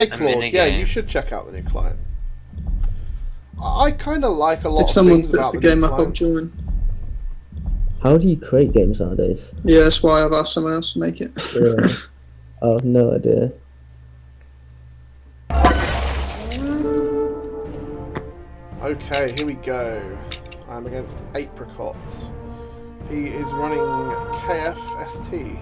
Hey Claude, yeah, you should check out the new client. I kind of like a lot If of someone things puts about the game new up, I'll client. join. How do you create games nowadays? Yeah, that's why I've asked someone else to make it. Yeah. I have no idea. Okay, here we go. I'm against Apricot. He is running KFST.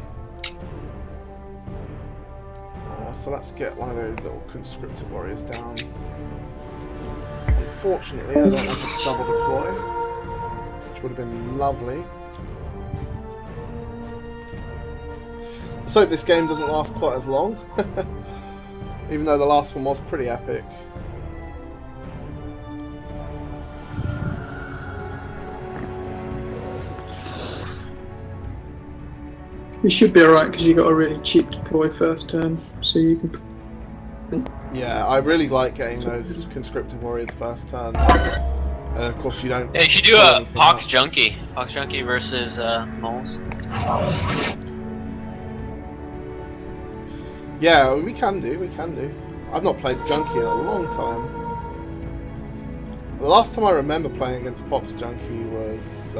So let's get one of those little conscripted warriors down. Unfortunately, I don't have a double deploy, which would have been lovely. Let's hope this game doesn't last quite as long, even though the last one was pretty epic. You should be alright because you got a really cheap deploy first turn, so you can. Yeah, I really like getting those conscripted warriors first turn. And of course, you don't. Yeah, you should do a PoxJunkie. PoxJunkie versus Moles. Yeah, we can do. I've not played Junkie in a long time. The last time I remember playing against PoxJunkie was.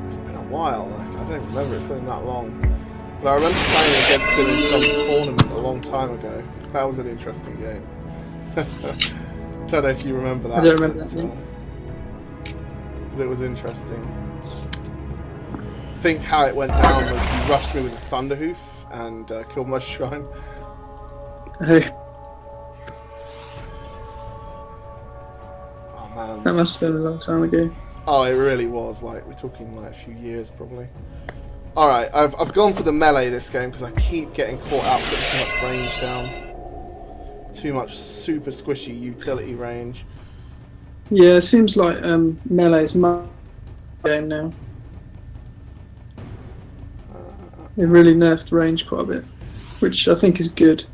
It's been a while. I don't remember. It's been that long. But I remember playing against him in some tournament a long time ago. That was an interesting game. Don't know if you remember that. I don't remember that. But it was interesting. I think how it went down was he rushed me with a Thunderhoof and killed my shrine. Hey, Oh man. that must have been a long time ago. Oh, it really was. Like, we're talking like a few years probably. Alright, I've gone for the melee this game because I keep getting caught out putting too much range down. Too much super squishy utility range. Yeah, it seems like melee's my game now. They've really nerfed range quite a bit, which I think is good.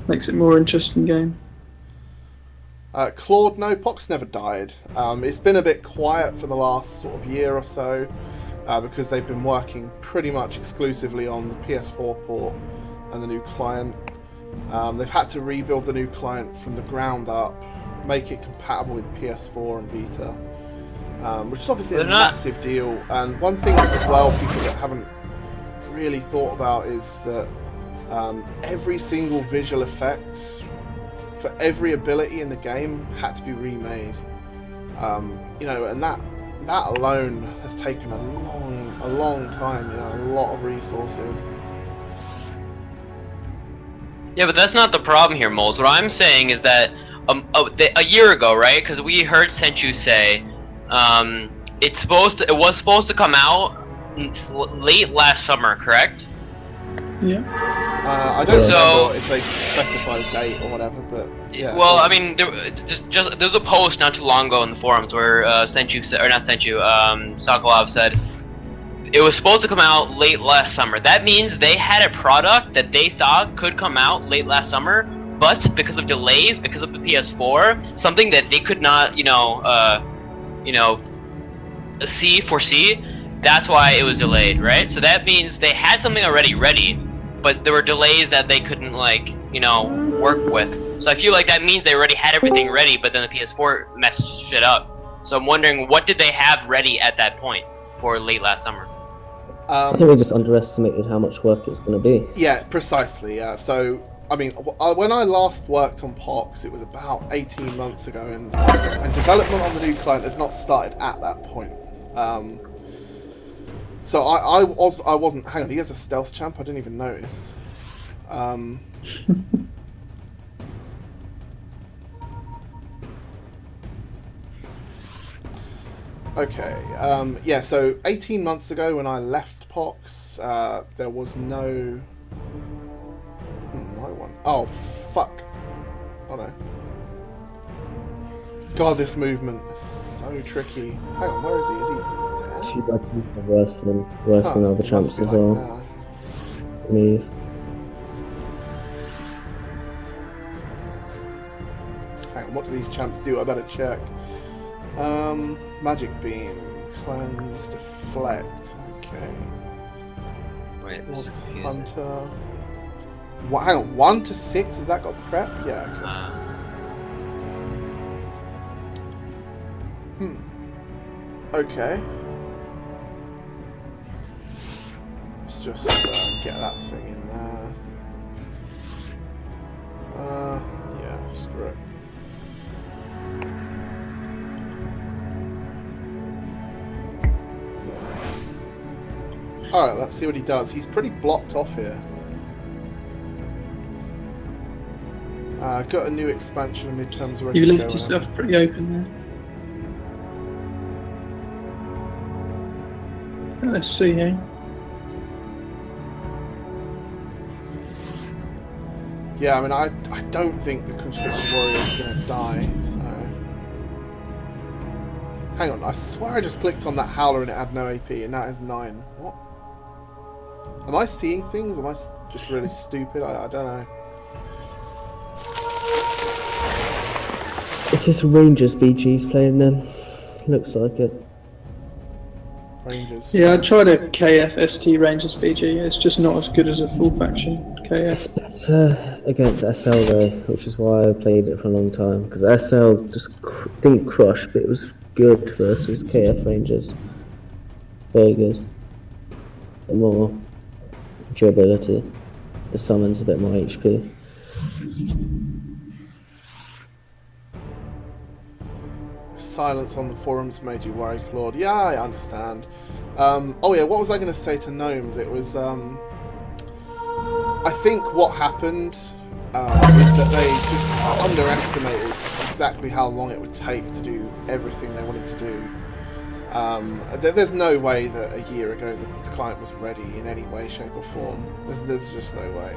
Makes it a more interesting game. Claude, no, Pox never died. It's been a bit quiet for the last sort of year or so because they've been working pretty much exclusively on the PS4 port and the new client. They've had to rebuild the new client from the ground up, make it compatible with PS4 and Vita, which is obviously a massive deal. And one thing as well, people that haven't really thought about is that every single visual effect for every ability in the game had to be remade. You know, and that alone has taken a long time. You know, a lot of resources. Yeah, but that's not the problem here, Moles. What I'm saying is that a year ago, right? Because we heard Senchu say it was supposed to come out late last summer, correct? Yeah. I don't know if they specified a date or whatever, but yeah. Well, I mean, there's a post not too long ago in the forums where Senchu said, or not Senchu, Sokolov said it was supposed to come out late last summer. That means they had a product that they thought could come out late last summer, but because of delays, because of the PS4, something that they could not, foresee. That's why it was delayed, right? So that means they had something already ready, but there were delays that they couldn't, work with. So I feel like that means they already had everything ready, but then the PS4 messed shit up. So I'm wondering, what did they have ready at that point for late last summer? I think we just underestimated how much work it was going to be. Yeah, precisely. Yeah. So, I mean, when I last worked on Pox, it was about 18 months ago, and development on the new client has not started at that point. So I wasn't. Hang on, he has a stealth champ. I didn't even notice. Okay. Yeah. So 18 months ago, when I left Pox, there was no. No one. Oh fuck. Oh no. God, this movement is so tricky. Hang on, where is he? Is he there? Two buttons are worse than other champs as well. Move. Hang on, what do these champs do? I better check. Magic beam, cleanse, deflect. Okay. Wait, Hunter. Hang on, 1 to 6? Has that got prep? Yeah. Okay. Let's just get that thing in there. Yeah, screw it. Alright, let's see what he does. He's pretty blocked off here. Got a new expansion and midterms ready. You left yourself pretty open there. Let's see, eh? Yeah, I mean, I don't think the Conscripted Warrior is going to die, so... Hang on, I swear I just clicked on that Howler and it had no AP, and that is 9. What? Am I seeing things? Am I just really stupid? I don't know. It's just Rangers BG's playing them. Looks like it. Rangers. Yeah, I tried a KF-ST Rangers BG. It's just not as good as a full faction It's KF. better against SL though, which is why I played it for a long time. Because SL just didn't crush, but it was good versus KF Rangers. Very good. But more durability. The summon's a bit more HP. Silence on the forums made you worry, Claude. Yeah, I understand. Oh yeah, what was I going to say to Gnomes? It was, I think what happened is that they just underestimated exactly how long it would take to do everything they wanted to do. There's no way that a year ago the client was ready in any way, shape or form. There's just no way.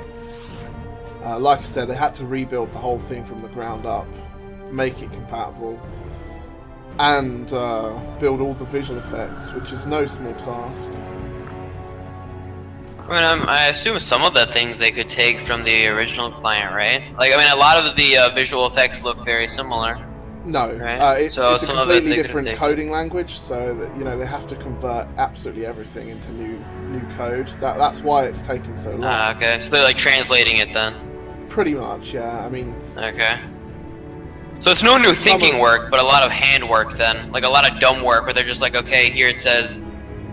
Like I said, they had to rebuild the whole thing from the ground up, make it compatible, and build all the visual effects, which is no small task. I mean, I assume some of the things they could take from the original client, right? Like, I mean, a lot of the visual effects look very similar. No, right? it's So a some of it completely they different could've coding language, so that, you know, they have to convert absolutely everything into new code. That's why it's taken so long. Okay, so they're like translating it then. Pretty much, yeah. I mean, Okay. So it's no new thinking work, but a lot of hand work then. Like a lot of dumb work where they're just like, okay, here it says,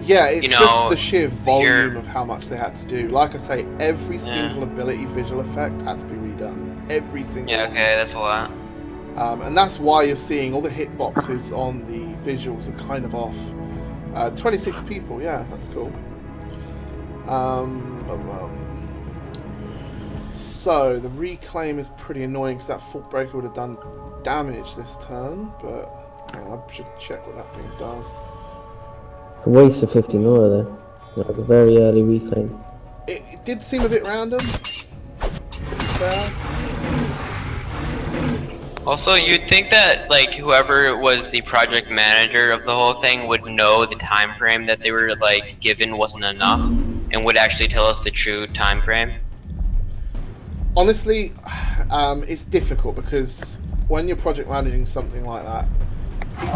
yeah, it's you know, just the sheer volume you're- of how much they had to do. Like I say, every single ability visual effect had to be redone. Every single yeah, one. okay, that's a lot. And that's why you're seeing all the hitboxes on the visuals are kind of off. 26 people, yeah, that's cool. So the reclaim is pretty annoying because that Fault Breaker would have done damage this turn, but I should check what that thing does. A waste of 50 more though. That was a very early reclaim. It did seem a bit random, to be fair. Also, you'd think that like whoever was the project manager of the whole thing would know the time frame that they were like given wasn't enough, and would actually tell us the true time frame. Honestly, it's difficult because when you're project managing something like that,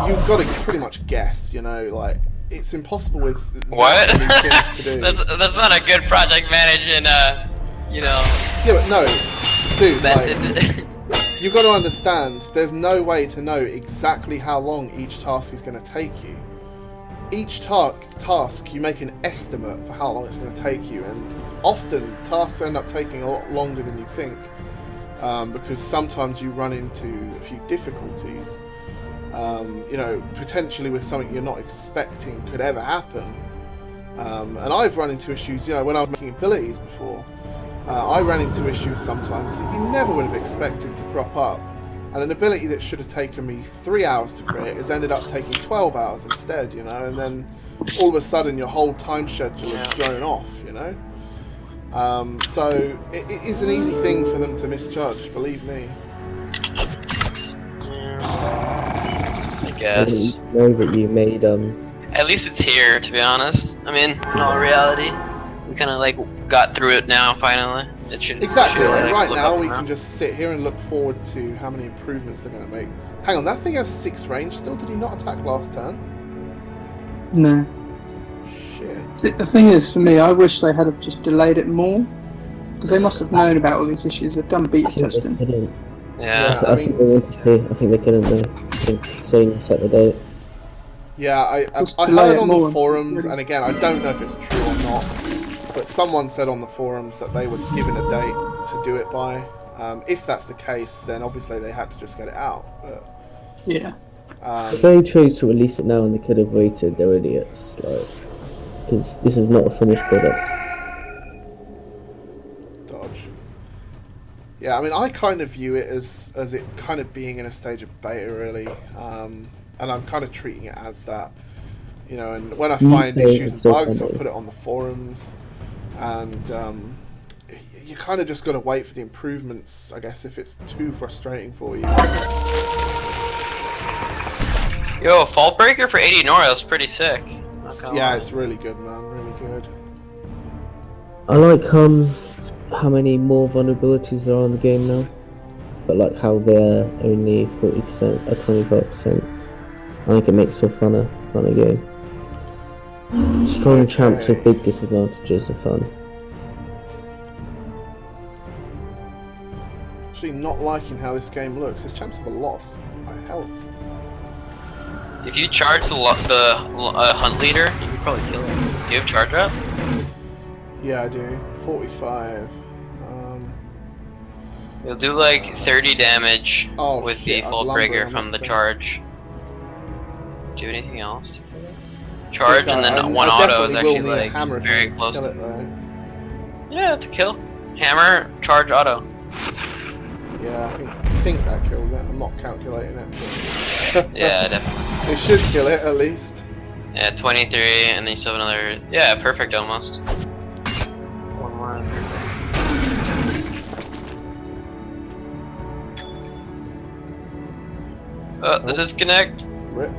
you've got to pretty much guess, you know, like, it's impossible with What? that many things to do. that's not a good project managing, you know. Yeah, but no, dude, like, method. you've got to understand, there's no way to know exactly how long each task is going to take you. Each task, you make an estimate for how long it's going to take you, and often tasks end up taking a lot longer than you think, because sometimes you run into a few difficulties, you know, potentially with something you're not expecting could ever happen. And I've run into issues, you know, when I was making abilities before, I ran into issues sometimes that you never would have expected to crop up. And an ability that should have taken me 3 hours to create has ended up taking 12 hours instead, you know, and then all of a sudden your whole time schedule is thrown off, you know. So it is an easy thing for them to misjudge, believe me. I guess. I didn't know that you made At least it's here, to be honest. I mean, in all reality, we kind of like got through it now. Finally, it should Exactly. should, Like, right look now up we can just sit here and look forward to how many improvements they're going to make. Hang on, that thing has 6 range still. Did he not attack last turn? No. Shit. See, the thing is, for me, I wish they had just delayed it more. Because they must have known about all these issues. They've done beta I think they testing. couldn't. Yeah. I think they wanted to. I think they couldn't though. I think Sony set the date. Yeah, I Just I delay heard it on more, the forums, really. and again, I don't know if it's true or not, but someone said on the forums that they were given a date to do it by. If that's the case, then obviously they had to just get it out. But, Yeah. If they chose to release it now and they could have waited, they're idiots. Like, because this is not a finished product. dodge. Yeah, I mean, I kind of view it as it kind of being in a stage of beta, really, and I'm kind of treating it as that. You know, and when I find players issues are and still bugs, I'll plenty. put it on the forums, and you kind of just got to wait for the improvements, I guess, if it's too frustrating for you. Yo, Fault Breaker for 80 Nora is pretty sick. Not gonna Yeah, lie. it's really good, man, really good. I like how many more vulnerabilities there are in the game now, but like how they're only 40% or 25%. I think it makes a funner game. Strong champs with big disadvantages are fun. Actually, not liking how this game looks. His champs have a lot of health. If you charge the hunt leader, you could probably kill him. Do you have charge up? Yeah, I do. 45. You'll do like 30 damage Oh, with shit, the I'm Fault lumbering Breaker on from that the thing. charge. Do anything else to kill it? Charge and then I one auto is definitely will actually need a like hammer if I very need to close kill to it, though. Yeah, it's a kill. Hammer, charge, auto. Yeah, I think that kills it. I'm not calculating it. But Yeah, definitely. it should kill it at least. Yeah, 23, and then you still have another. Yeah, perfect almost. One more. Oh, the disconnect. Rip.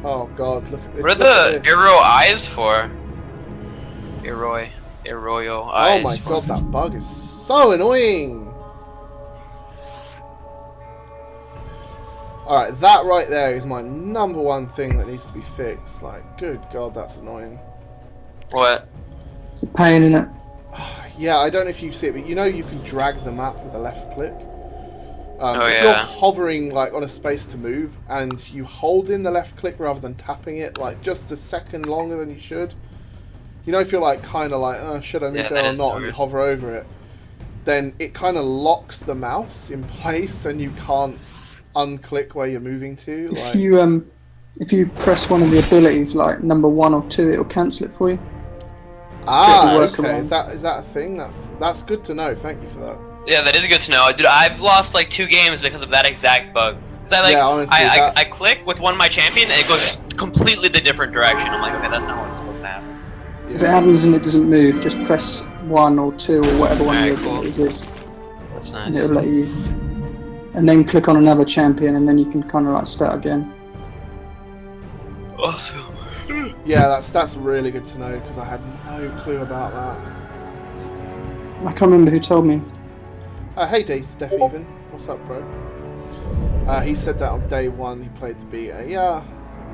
Oh god, look at this. What are look at the this. arrow eyes for? Arroyo eyes. Oh my god, that bug is so annoying! Alright, that right there is my number one thing that needs to be fixed. Like, good god, that's annoying. What? It's a pain, innit? Yeah, I don't know if you see it, but you know you can drag the map with a left click? Oh, if you're yeah. hovering like on a space to move and you hold in the left click rather than tapping it like just a second longer than you should, you know, if you're like kind of like, oh, should I move Yeah, there that or is not, and you weird. hover over it, then it kind of locks the mouse in place and you can't unclick where you're moving to. Like, If you press one of the abilities like number 1 or 2, it'll cancel it for you. ah, bit of a okay, workaround. is that a thing? That's good to know. Thank you for that. Yeah, that is good to know. Dude, I've lost like 2 games because of that exact bug. Cause I like, Yeah, honestly, that- I click with one of my champion and it goes just completely the different direction. I'm like, okay, that's not what's supposed to happen. If it happens and it doesn't move, just press 1 or 2 or whatever one of Alright, the cool. abilities is, That's and nice. it'll let you. And then click on another champion, and then you can kind of like start again. Awesome. Yeah, that's really good to know because I had no clue about that. I can't remember who told me. Hey Def Even, what's up, bro? He said that on day 1 he played the beta. Yeah,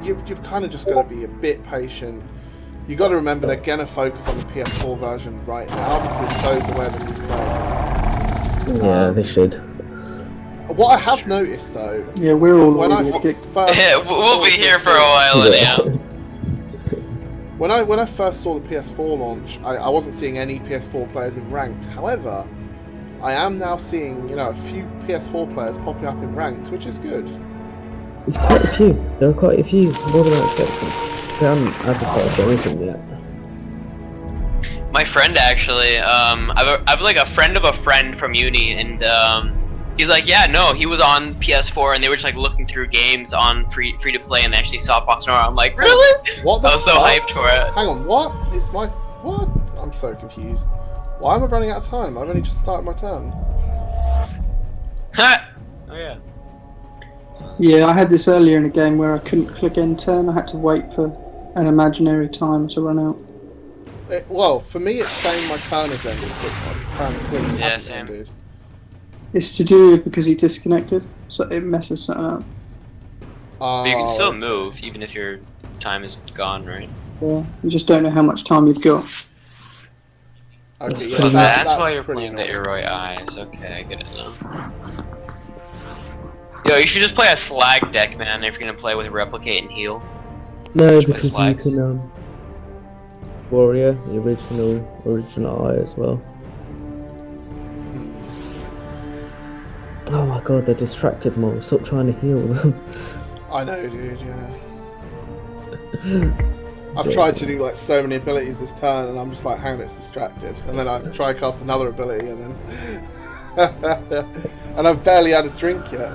you've kind of just got to be a bit patient. You got to remember they're gonna focus on the PS4 version right now because those are where the new players are. Yeah, they should. What I have noticed though, Yeah, we're all when I already addicted. first Yeah, we'll saw be the here for a PS4 while anyhow. When I first saw the PS4 launch, I wasn't seeing any PS4 players in ranked. However, I am now seeing, you know, a few PS4 players popping up in ranked, which is good. It's quite a few. There are quite a few, more than I expected. So I haven't advertised anything yet. My friend actually, I've like a friend of a friend from uni, and he's like, yeah, no, he was on PS4, and they were just like looking through games on free to play, and they actually saw PoxNora. I'm like, really? What the I was so fuck? hyped for it. Hang on, what? It's my... What? I'm so confused. Why am I running out of time? I've only just started my turn. Ha! Oh yeah. Yeah, I had this earlier in a game where I couldn't click end turn. I had to wait for an imaginary time to run out. Well, for me it's saying my turn has ended, but my turn clearly Yeah, hasn't same. ended. It's to do with because he disconnected, so it messes something up. Oh, But you can still okay. move even if your time is gone, right? Yeah, you just don't know how much time you've got. Okay, pretty That's that's why you're pretty playing the annoying. Arroy Eyes. Okay, I get it now. Yo, you should just play a slag deck, man, if you're gonna play with Replicate and Heal. No, Just play because you slags. can Warrior, the original eye as well. Oh my god, they're distracted more. Stop trying to heal them. I know, dude. Yeah. I've tried to do like so many abilities this turn, and I'm just like, hang on, it's distracted. And then I try to cast another ability, and then and I've barely had a drink yet.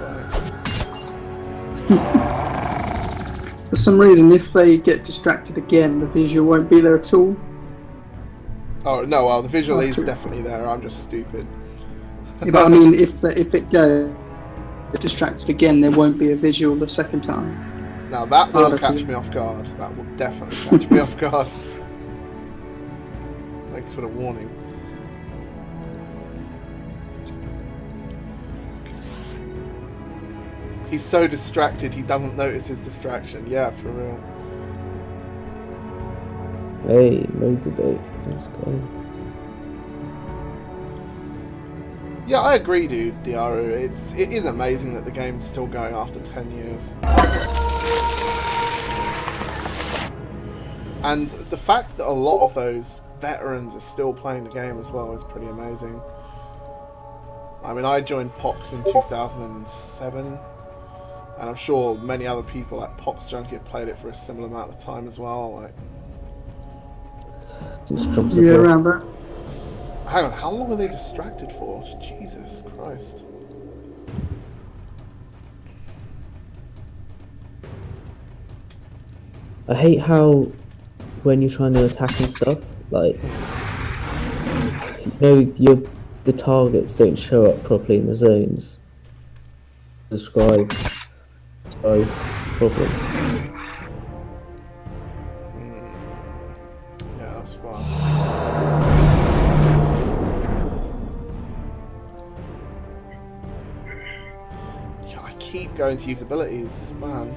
For some reason, if they get distracted again, the visual won't be there at all. Oh no, well the visual is After it's- definitely there. I'm just stupid. Yeah, but I mean, if it goes distracted again, there won't be a visual the second time. Now that will Harder catch to- me off guard. That will definitely catch me off guard. Thanks for the warning. He's so distracted he doesn't notice his distraction. Yeah, for real. Hey, Mogul bait. Let's go. Yeah, I agree, dude, Diaru. It is amazing that the game's still going after 10 years. And the fact that a lot of those veterans are still playing the game as well is pretty amazing. I mean, I joined Pox in 2007, and I'm sure many other people at Pox Junkie have played it for a similar amount of time as well. Like, Just drops Yeah, it off. around that. hang on, how long are they distracted for? Jesus Christ. I hate how when you're trying to attack and stuff, like the targets don't show up properly in the zones. Describe problem. Yeah, that's fine. Yeah, I keep going to use abilities, man.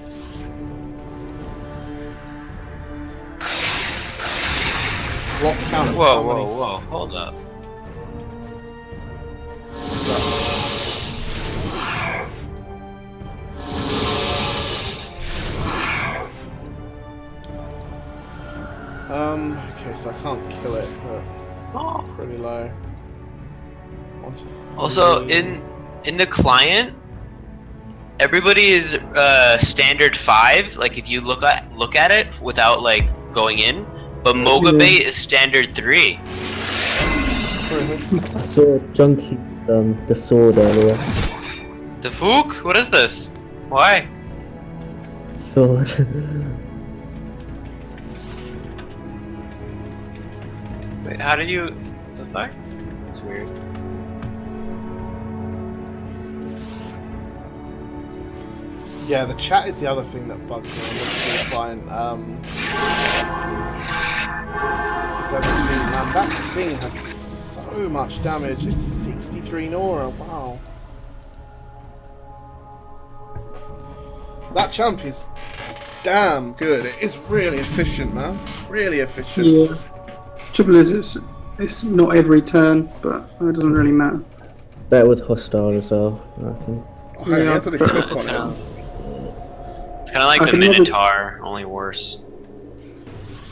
Lost count of how many- Whoa, hold up. Okay, so I can't kill it, but it's pretty low. 1 to 3. Also, in the client, everybody is standard 5. Like if you look at it without like going in, but Mogabay is standard 3. I saw Junkie the sword earlier. The Fook? What is this? Why? Sword. Wait, how did you? The fuck? That's weird. Yeah, the chat is the other thing that bugs me. It's fine. 17. Man, that thing has so much damage. It's 63 Nora. Wow. That champ is damn good. It is really efficient, man. Really efficient. Yeah. Trouble is, it's not every turn, but it doesn't really matter. Better with hostile as well, I reckon. Oh, hang on, he has to Yeah. equip on it. It's kind of like I the can never- Minotaur, only worse.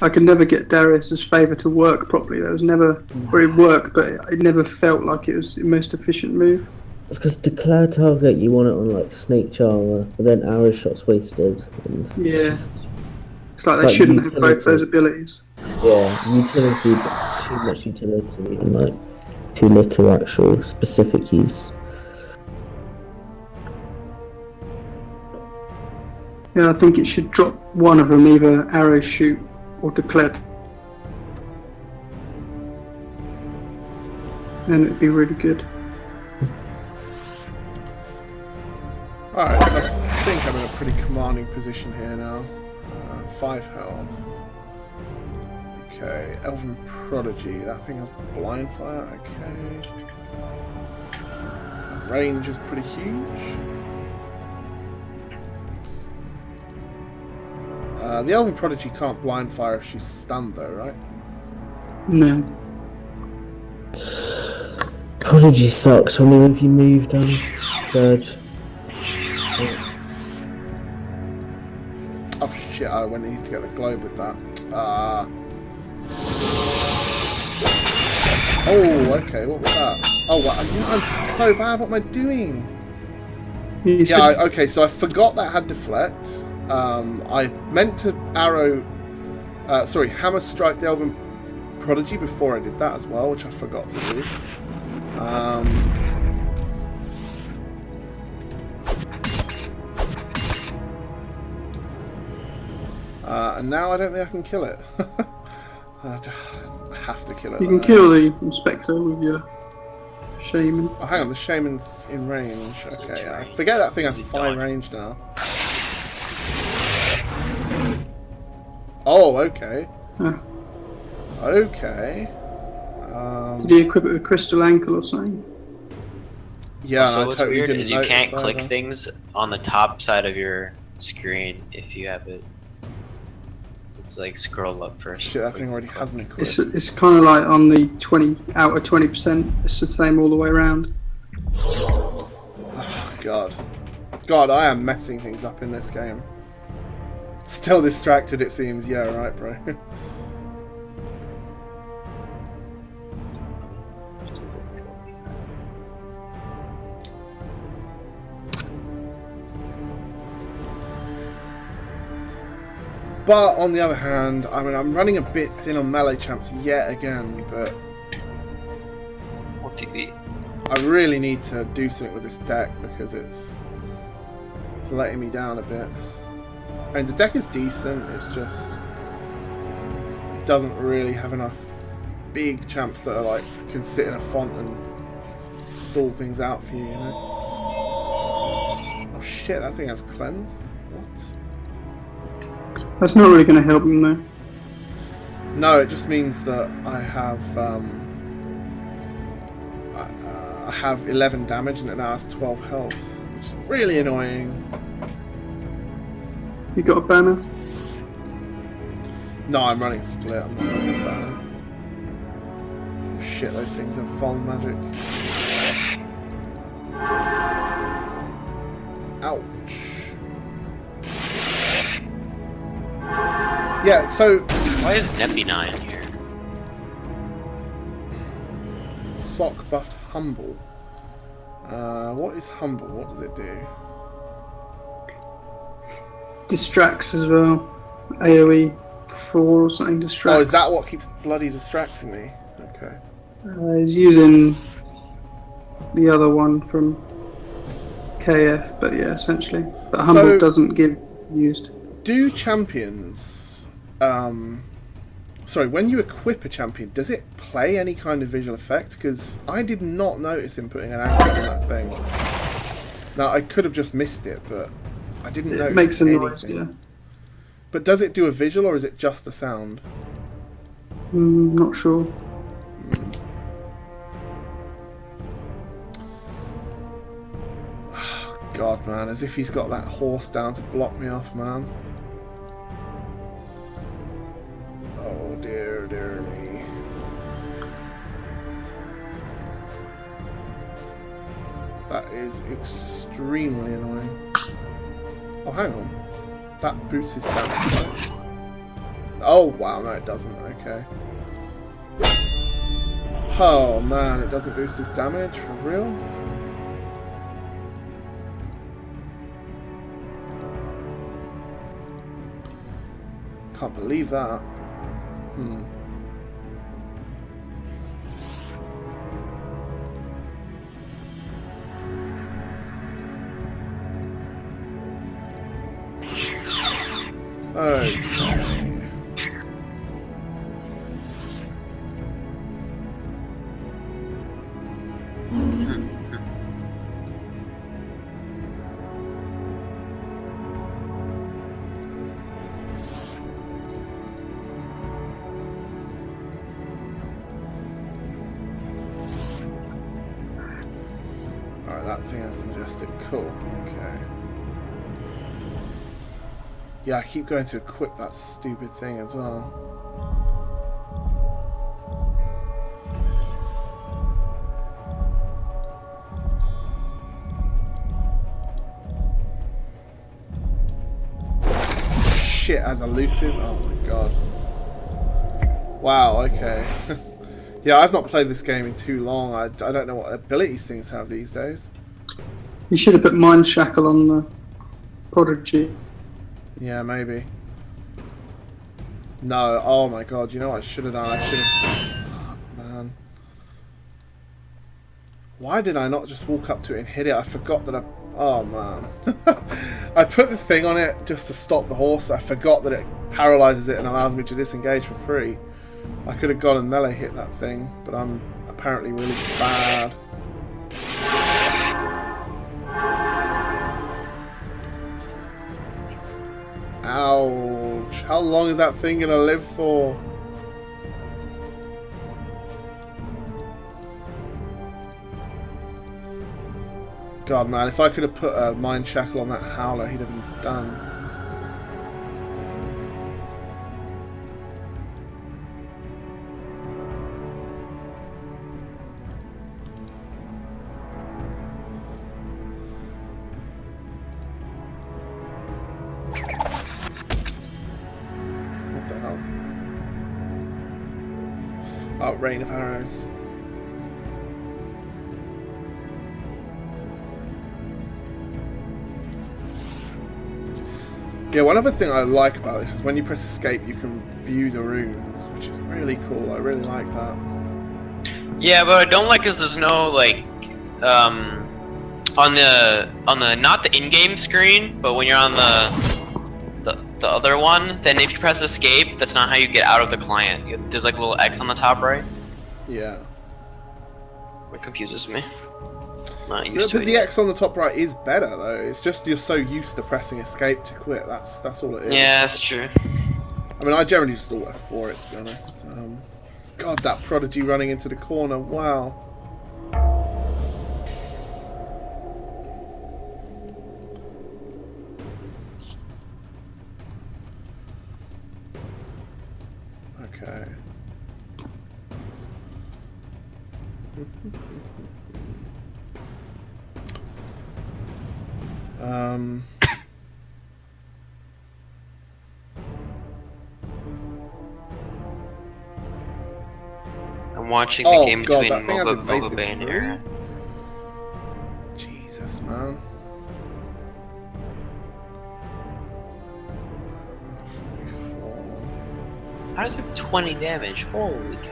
I could never get Darius's favour to work properly. There was never, or it worked, but it never felt like it was the most efficient move. It's because declare target you want it on like snake charmer, but then arrow shot's wasted. And Yeah. it's It's like It's they like shouldn't have both utility. those abilities. yeah, utility, but too much utility and like too little actual specific use. Yeah, I think it should drop one of them, either arrow shoot or declare. Then it'd be really good. Alright, so I think I'm in a pretty commanding position here now. 5 health. Okay, Elven Prodigy. That thing has blind fire. Okay. Range is pretty huge. The Elven Prodigy can't blind fire if she's stunned though, right? No. Prodigy sucks only if you move down Surge. Oh shit, I need to get the globe with that. Oh, okay, what was that? Oh, I'm so bad, what am I doing? Okay, so I forgot that had deflect. I meant to hammer strike the Elven Prodigy before I did that as well, which I forgot to do. And now I don't think I can kill it. I have to kill it. You can kill the Inspector with your Shaman. Oh, hang on, the Shaman's in range. Okay, I forget that thing has 5 range now. Oh, okay. Okay. Did you equip it with Crystal Ankle or something? Yeah, so I what's totally weird didn't is you can't notice click either. things on the top side of your screen if you have it. It's like scroll up first. Shit, that thing already hasn't equipped. It's kind of like on the 20 out of 20%. It's the same all the way around. Oh, God, I am messing things up in this game. Still distracted, it seems. Yeah, right, bro. But on the other hand, I mean, I'm running a bit thin on melee champs yet again, but I really need to do something with this deck because it's letting me down a bit. I mean, the deck is decent, it's just it doesn't really have enough big champs that are like can sit in a font and stall things out for you, you know? Oh shit, that thing has cleanse? What? That's not really going to help him though. No, it just means that I have 11 damage and it now has 12 health, which is really annoying. You got a banner? No, I'm running a split. I'm not running a banner. Shit, those things have vol magic. Ouch. Yeah, so Why is Nebina in here? sock buffed humble. What is humble? What does it do? Distracts as well. AoE 4 or something distracts. Oh, is that what keeps bloody distracting me? Okay. He's using the other one from KF, but yeah, essentially. But Humble So- doesn't give used. Do champions when you equip a champion, does it play any kind of visual effect? Because I did not notice him putting an anchor on that thing. Now, I could have just missed it, but I didn't notice It makes a anything. noise, yeah. But does it do a visual, or is it just a sound? Not sure. Oh, God, man, as if he's got that horse down to block me off, man. Oh, dear, dear me. That is extremely annoying. Oh, hang on. That boosts his damage. Oh, wow, no, it doesn't. Okay. Oh, man, it doesn't boost his damage? For real? Can't believe that. Okay. Alright, that thing has the majestic. Cool. Okay. Yeah, I keep going to equip that stupid thing as well. shit as elusive. Oh my god. Wow, okay. Yeah, I've not played this game in too long. I don't know what abilities things have these days. You should have put Mind Shackle on the Prodigy. Yeah, maybe. No, oh my god, you know what I should have done? I should have... Man. Why did I not just walk up to it and hit it? I forgot that I... Oh man. I put the thing on it just to stop the horse. I forgot that it paralyzes it and allows me to disengage for free. I could have gone and melee hit that thing, but I'm apparently really bad. Ouch. How long is that thing gonna live for? God, man, if I could have put a Mind Shackle on that Howler, he'd have been done. What the hell? Oh, Rain of Arrows. Yeah, one other thing I like about this is when you press escape, you can view the runes, which is really cool. I really like that. Yeah, but I don't like is there's no like on the not the in-game screen, but when you're on the other one, then if you press escape, that's not how you get out of the client. There's like a little X on the top right. Yeah. It confuses me. Not used to But it the yet. X on the top right is better though. It's just you're so used to pressing escape to quit. That's all it is. Yeah, that's true. I mean, I generally just alt F4 it, to be honest. God, that Prodigy running into the corner. Wow. Okay. I'm watching the Oh game god, between that thing has Mogo evasive Bay and 3? Aaron. Jesus, man. 44. How does it have 20 damage? Holy cow.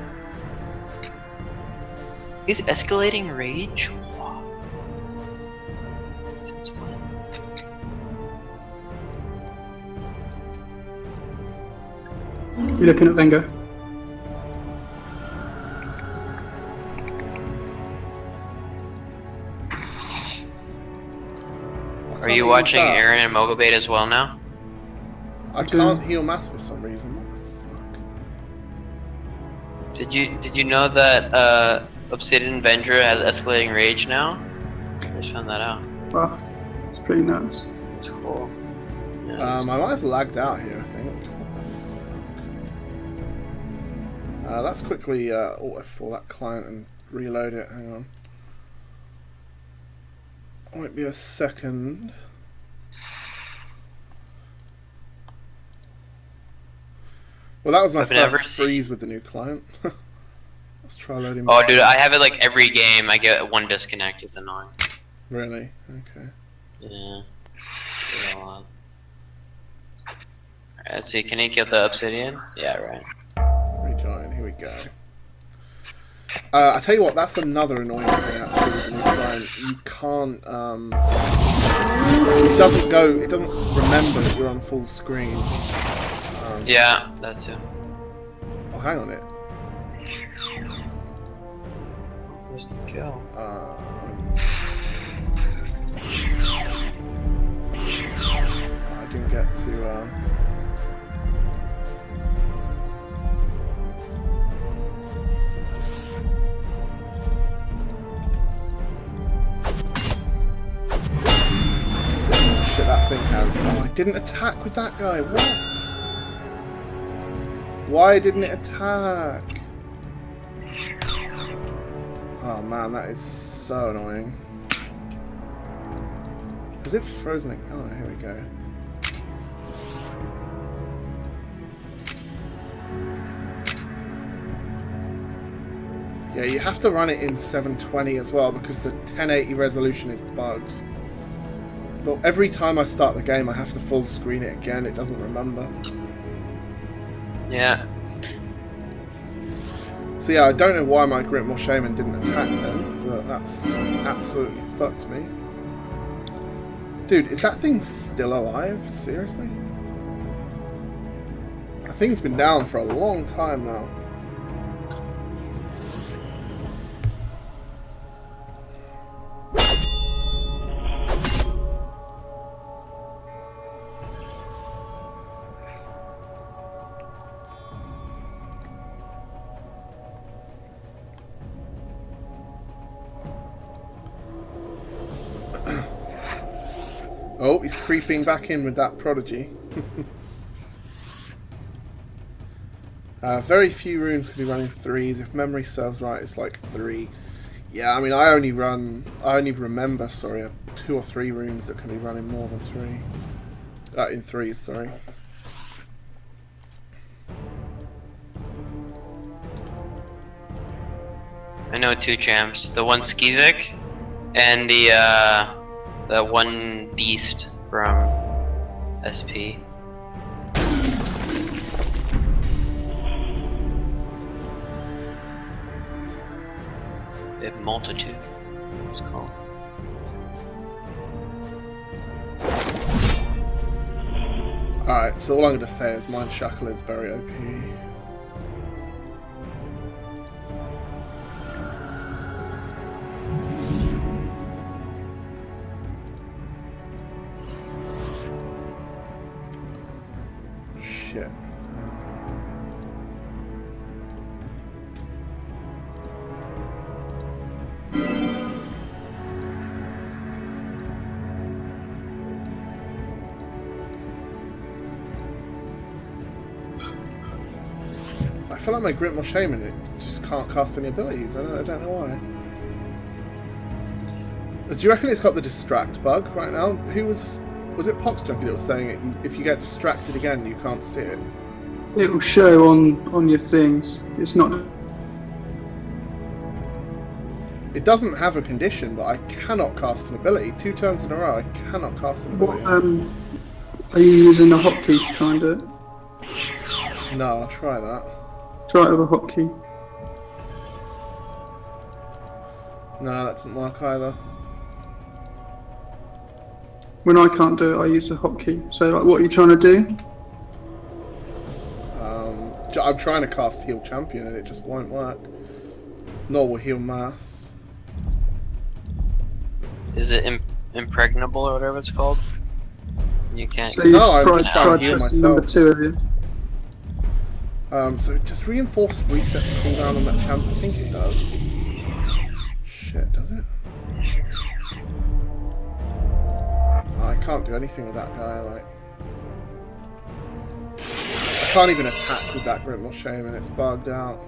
Is escalating rage? Wow. Since when? You looking at Venga? Are you watching Aaron and Mogo Bait as well now? I can't heal mass for some reason. What the fuck? Did you know that Obsidian Vendra has escalating rage now? I just found that out. Buffed. It's pretty nuts. It's cool. Yeah, I might have lagged out here, I think. What the fuck? Let's quickly alt F4 that client and reload it. Hang on. Won't be a second. Well, that was my I've never first seen- freeze with the new client. Let's try loading. Oh, back. dude, I have it like every game. I get one disconnect. It's annoying. Really? Okay. Yeah. Alright, let's see. Can he get the Obsidian? Yeah, right. Rejoin. Here we go. I tell you what, that's another annoying thing actually with the new client. You can't. It doesn't go. It doesn't remember that you're on full screen. Yeah, that too. Oh, hang on it. Where's the kill? I didn't get to. Shit, that thing has. Oh, I didn't attack with that guy. What? Why didn't it attack? Oh man, that is so annoying. Is it frozen? Oh, here we go. Yeah, you have to run it in 720 as well because the 1080 resolution is bugged. But every time I start the game, I have to full screen it again. It doesn't remember. Yeah. So yeah, I don't know why my Gritmore Shaman didn't attack them, but that's absolutely fucked me. Dude, is that thing still alive? Seriously? That thing's been down for a long time now. Oh, he's creeping back in with that prodigy. Very few runes can be running 3s. If memory serves right, it's like 3. Yeah, I mean, I only remember, sorry, 2 or 3 runes that can be running more than 3. In 3s, sorry. I know 2 champs. The one Skizik and the one beast from SP. They have multitude. It's called. Alright, so all I'm going to say is Mind Shackle is very OP. Shit. I feel like my Gritmore Shaman, it just can't cast any abilities. I don't know why. Do you reckon it's got the distract bug right now? Was it PoxJunkie that was saying it? If you get distracted again, you can't see it. It will show on your things. It's not. It doesn't have a condition, but I cannot cast an ability. 2 turns in a row, I cannot cast an What ability. are you using a hotkey to try and do it? No, I'll try that. Try it with a hotkey. No, that doesn't work either. When I can't do it, I use a hotkey. So, like, what are you trying to do? I'm trying to cast Heal Champion and it just won't work. Nor will Heal Mass. Is it impregnable or whatever it's called? You can't. So you No, I'm try just trying to heal pressing number myself. 2 of you. So just reinforce reset the cooldown on that champ. I think it does. Shit, does it? Oh, I can't do anything with that guy, like. I can't even attack with that Gritmore Shaman, it's bugged out.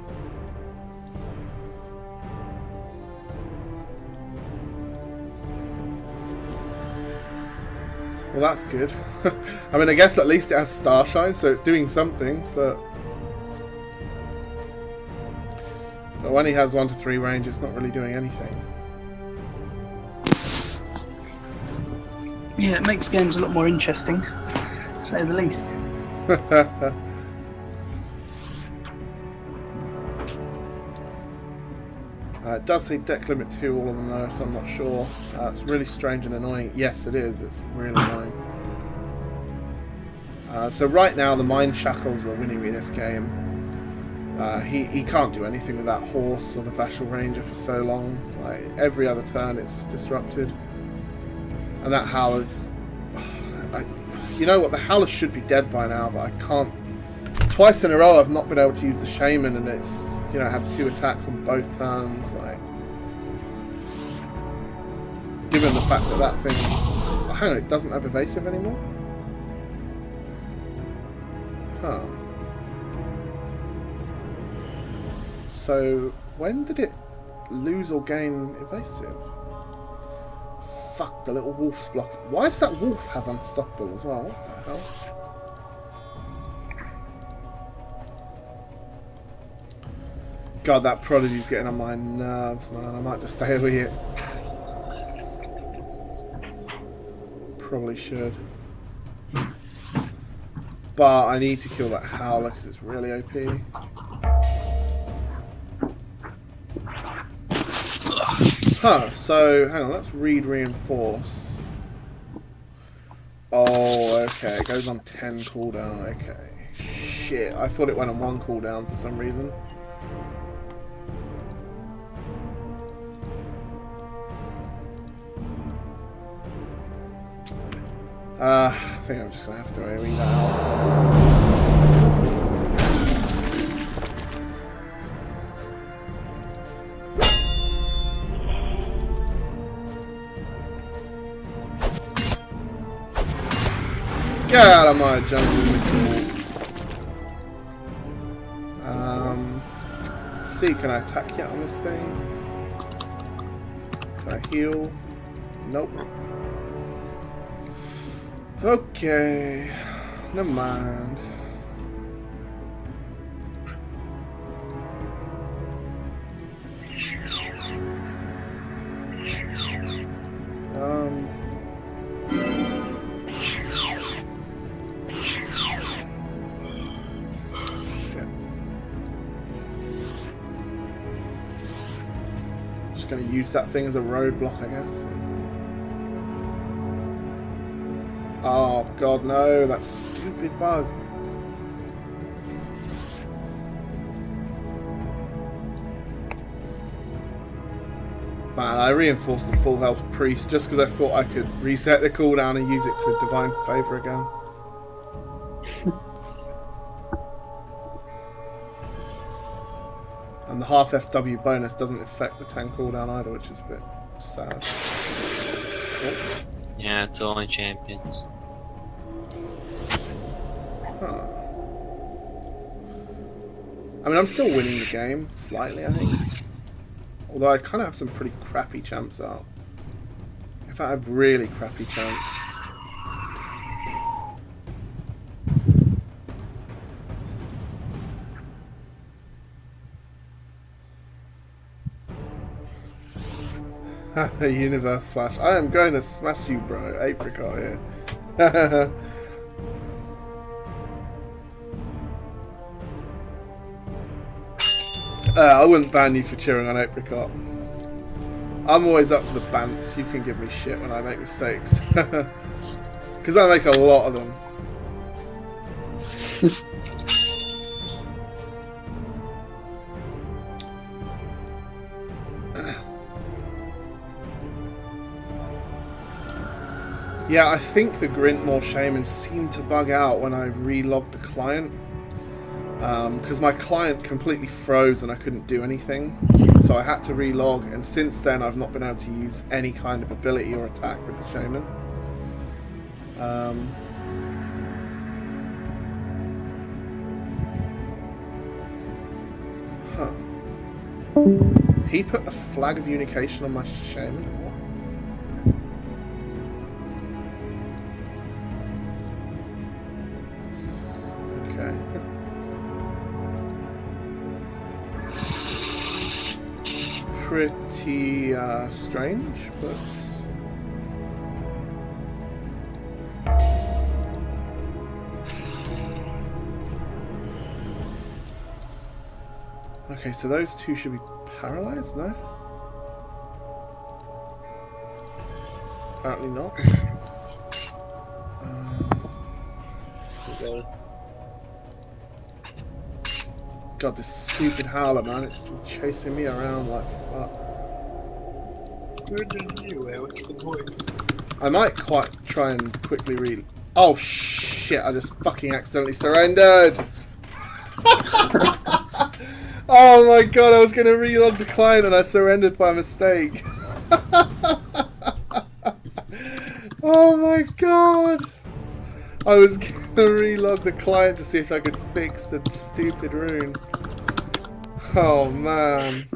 Well, that's good. I mean, I guess at least it has Starshine, so it's doing something, but when he has 1 to 3 range, it's not really doing anything. Yeah, it makes games a lot more interesting, to say the least. It does say deck limit 2, all of them though, so I'm not sure. It's really strange and annoying. Yes, it is. It's really annoying. So right now, the Mind Shackles are winning me this game. He can't do anything with that horse or the Vashel Ranger for so long. Like every other turn, it's disrupted. And that Howler's... you know what? The Howler should be dead by now, but I can't... Twice in a row, I've not been able to use the Shaman, and it's... You know, have 2 attacks on both turns, like... Given the fact that that thing... Oh, hang on, it doesn't have evasive anymore? Huh. So, when did it lose or gain evasive? Fuck, the little wolf's block. Why does that wolf have unstoppable as well? What the hell? God, that Prodigy's getting on my nerves, man. I might just stay over here. Probably should. But I need to kill that Howler because it's really OP. Huh, so hang on, let's read reinforce. Oh, okay, it goes on 10 cooldown, okay. Shit, I thought it went on 1 cooldown for some reason. I think I'm just gonna have to read that out. Get out of my jungle, Mr. Wolf. Let's see, can I attack yet on this thing? Can I heal? Nope. Okay, never mind. Shit. Just gonna use that thing as a roadblock, I guess. Oh god, no, that stupid bug. Man, I reinforced the full health priest just because I thought I could reset the cooldown and use it to divine favor again. And the half FW bonus doesn't affect the 10 cooldown either, which is a bit sad. Oh. Yeah, it's only champions. Huh. I mean, I'm still winning the game, slightly, I think. Although I kind of have some pretty crappy champs out. In fact, I have really crappy champs. Haha, universe flash. I am going to smash you, bro. Apricot here. I wouldn't ban you for cheering on Apricot. I'm always up for the bants. You can give me shit when I make mistakes. Because I make a lot of them. Yeah, I think the Grintmore Shaman seemed to bug out when I relogged the client. Because my client completely froze and I couldn't do anything. So I had to relog, and since then I've not been able to use any kind of ability or attack with the Shaman. Huh. He put a flag of unication on my Shaman? What? Pretty strange, but okay, so those two should be paralyzed, no? Apparently not. God, this stupid howler, man, it's been chasing me around like fuck. Where did you? What's the point? I might quite try and quickly read. Oh shit, I just fucking accidentally surrendered! Oh my god, I was gonna relog the client and I surrendered by mistake. Oh my god! I was gonna relog the client to see if I could fix the stupid rune. Oh man.